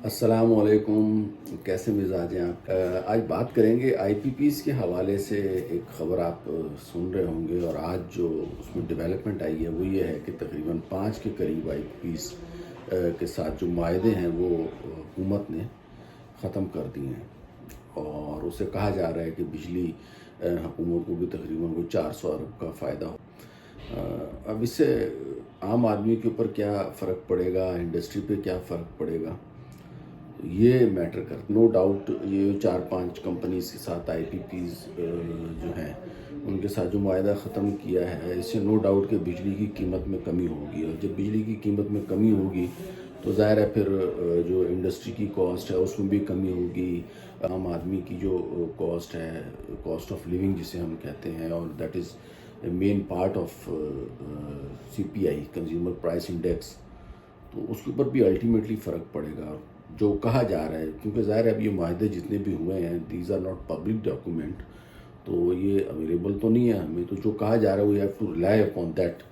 السلام علیکم، کیسے مزاج ہیں آپ؟ آج بات کریں گے آئی پی پیز کے حوالے سے۔ ایک خبر آپ سن رہے ہوں گے، اور آج جو اس میں ڈیولپمنٹ آئی ہے وہ یہ ہے کہ تقریباً 5 کے قریب آئی پی پیز کے ساتھ جو معاہدے ہیں وہ حکومت نے ختم کر دیے ہیں، اور اسے کہا جا رہا ہے کہ بجلی حکومت کو بھی تقریباً کوئی 400 ارب کا فائدہ ہو۔ اب اس سے عام آدمی کے اوپر کیا فرق پڑے گا، انڈسٹری پہ کیا فرق پڑے گا، یہ میٹر کرتا۔ نو ڈاؤٹ یہ 4-5 کمپنیز کے ساتھ آئی پی پیز جو ہیں ان کے ساتھ جو معاہدہ ختم کیا ہے، اس سے نو ڈاؤٹ کہ بجلی کی قیمت میں کمی ہوگی، اور جب بجلی کی قیمت میں کمی ہوگی تو ظاہر ہے پھر جو انڈسٹری کی کاسٹ ہے اس میں بھی کمی ہوگی، عام آدمی کی جو کاسٹ ہے، کاسٹ آف لیونگ جسے ہم کہتے ہیں، اور that is main part of C P I, consumer price index, تو اس کے اوپر بھی الٹیمیٹلی فرق پڑے گا۔ جو کہا جا رہا ہے، کیونکہ ظاہر ہے اب یہ معاہدے جتنے بھی ہوئے ہیں these are not public document, تو یہ اویلیبل تو نہیں ہے ہمیں، تو جو کہا جا رہا ہے we have to rely upon that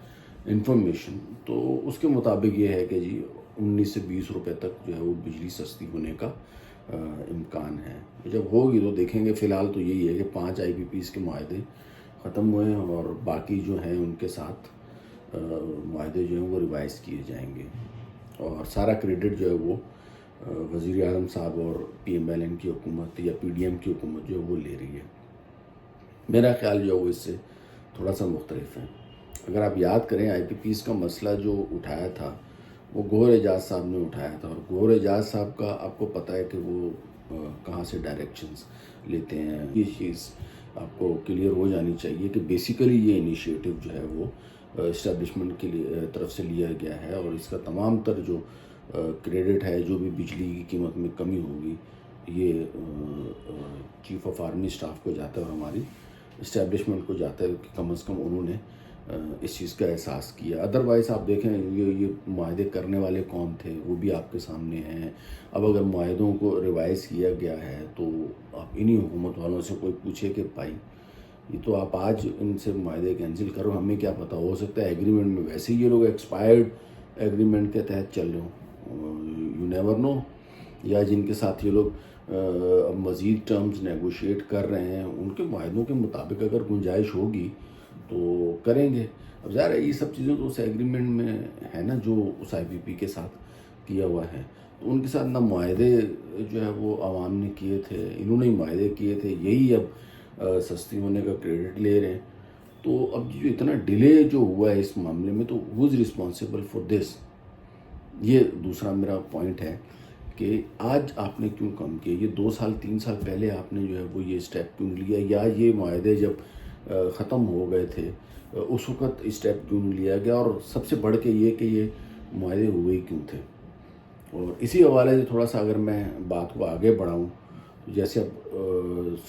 information. تو اس کے مطابق یہ ہے کہ جی 19 سے 20 روپے تک جو ہے وہ بجلی سستی ہونے کا امکان ہے۔ جب ہوگی تو دیکھیں گے۔ فی الحال تو یہی ہے کہ 5 آئی پی پیز کے معاہدے ختم ہوئے ہیں، اور باقی جو ہیں ان کے ساتھ معاہدے جو ہیں وہ ریوائز کیے جائیں گے، اور سارا کریڈٹ جو ہے وہ وزیر اعظم صاحب اور پی ایم ایل این کی حکومت یا پی ڈی ایم کی حکومت جو ہے وہ لے رہی ہے۔ میرا خیال جو ہے وہ اس سے تھوڑا سا مختلف ہے۔ اگر آپ یاد کریں، آئی پی پیز کا مسئلہ جو اٹھایا تھا وہ گوہر اعجاز صاحب نے اٹھایا تھا، اور گوہر اعجاز صاحب کا آپ کو پتہ ہے کہ وہ کہاں سے ڈائریکشنز لیتے ہیں۔ یہ چیز آپ کو کلیئر ہو جانی چاہیے کہ بیسیکلی یہ انیشیٹو جو ہے وہ اسٹیبلشمنٹ کے لیے طرف سے لیا گیا ہے، اور اس کا تمام تر جو کریڈٹ ہے، جو بھی بجلی کی قیمت میں کمی ہوگی، یہ چیف آف آرمی اسٹاف کو جاتا ہے اور ہماری اسٹیبلشمنٹ کو جاتا ہے کہ کم از کم انہوں نے اس چیز کا احساس کیا۔ ادروائز آپ دیکھیں یہ معاہدے کرنے والے کون تھے وہ بھی آپ کے سامنے ہیں۔ اب اگر معاہدوں کو ریوائز کیا گیا ہے تو آپ انہی حکومت والوں سے کوئی پوچھے کہ بھائی یہ تو آپ آج ان سے معاہدے کینسل کرو، ہمیں کیا پتہ، ہو سکتا ہے ایگریمنٹ میں ویسے ہی یہ لوگ ایکسپائرڈ ایگریمنٹ کے تحت چل رہے ہوں، یو نیور نو، یا جن کے ساتھ یہ لوگ اب مزید ٹرمز نیگوشیٹ کر رہے ہیں ان کے معاہدوں کے مطابق اگر گنجائش ہوگی تو کریں گے۔ اب ظاہر ہے یہ سب چیزیں تو اس ایگریمنٹ میں ہے نا، جو اس آئی پی پی کے ساتھ کیا ہوا ہے، تو ان کے ساتھ نہ معاہدے جو ہے وہ عوام نے کیے تھے، انہوں نے ہی معاہدے کیے تھے، یہی اب سستی ہونے کا کریڈٹ لے رہے ہیں۔ تو اب جو اتنا ڈیلے جو ہوا ہے اس معاملے میں، تو ہو از رسپانسیبل فار دس؟ یہ دوسرا میرا پوائنٹ ہے کہ آج آپ نے کیوں کم کیا، یہ 2 سال 3 سال پہلے آپ نے جو ہے وہ یہ اسٹیپ کیوں لیا، یا یہ معاہدے جب ختم ہو گئے تھے اس وقت اسٹیپ کیوں لیا گیا، اور سب سے بڑھ کے یہ کہ یہ معاہدے ہوئے کیوں تھے۔ اور اسی حوالے سے تھوڑا سا اگر میں بات کو آگے بڑھاؤں، جیسے اب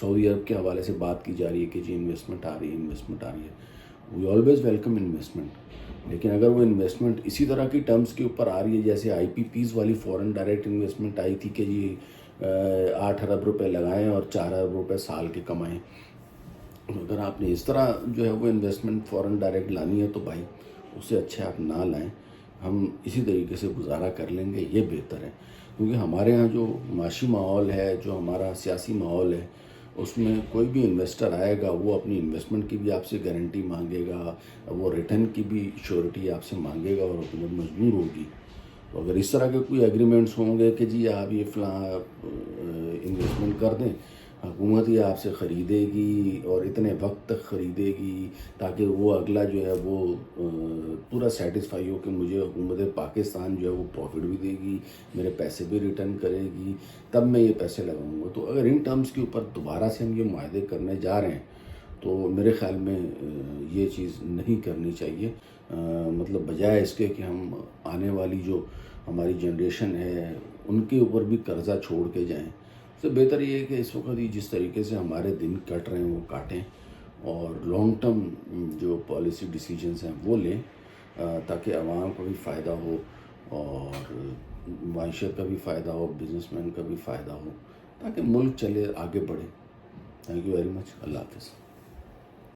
سعودی عرب کے حوالے سے بات کی جا رہی ہے کہ جی انویسٹمنٹ آ رہی ہے، انویسٹمنٹ آ رہی ہے، وی آلویز ویلکم انویسٹمنٹ، لیکن اگر وہ انویسٹمنٹ اسی طرح کی ٹرمز کے اوپر آ رہی ہے جیسے آئی پی پیز والی فورن ڈائریکٹ انویسٹمنٹ آئی تھی کہ جی 8 ارب روپے لگائیں اور 4 ارب روپے سال کے کمائیں، اگر آپ نے اس طرح جو ہے وہ انویسٹمنٹ فورن ڈائریکٹ لانی ہے تو بھائی اس سے اچھے آپ نہ لائیں، ہم اسی طریقے سے گزارا کر لیں گے، یہ بہتر ہے۔ کیونکہ ہمارے ہاں جو معاشی ماحول ہے، جو ہمارا سیاسی ماحول ہے، اس میں کوئی بھی انویسٹر آئے گا وہ اپنی انویسٹمنٹ کی بھی آپ سے گارنٹی مانگے گا، وہ ریٹرن کی بھی شیورٹی آپ سے مانگے گا، اور حکومت مجبور ہوگی۔ تو اگر اس طرح کے کوئی ایگریمنٹس ہوں گے کہ جی آپ یہ فلاں انویسٹمنٹ کر دیں، حکومت ہی آپ سے خریدے گی اور اتنے وقت تک خریدے گی تاکہ وہ اگلا جو ہے وہ پورا سیٹسفائی ہو کہ مجھے حکومت پاکستان جو ہے وہ پروفٹ بھی دے گی، میرے پیسے بھی ریٹرن کرے گی، تب میں یہ پیسے لگاؤں گا۔ تو اگر ان ٹرمز کے اوپر دوبارہ سے ہم یہ معاہدے کرنے جا رہے ہیں تو میرے خیال میں یہ چیز نہیں کرنی چاہیے۔ مطلب بجائے اس کے کہ ہم آنے والی جو ہماری جنریشن ہے ان کے اوپر بھی قرضہ چھوڑ کے جائیں، تو بہتر یہ ہے کہ اس وقت ہی جس طریقے سے ہمارے دن کٹ رہے ہیں وہ کاٹیں، اور لانگ ٹرم جو پالیسی ڈیسیجنز ہیں وہ لیں، تاکہ عوام کو بھی فائدہ ہو اور معیشت کا بھی فائدہ ہو، بزنس مین کا بھی فائدہ ہو، تاکہ ملک چلے آگے بڑھے۔ Thank you very much. Allah حافظ۔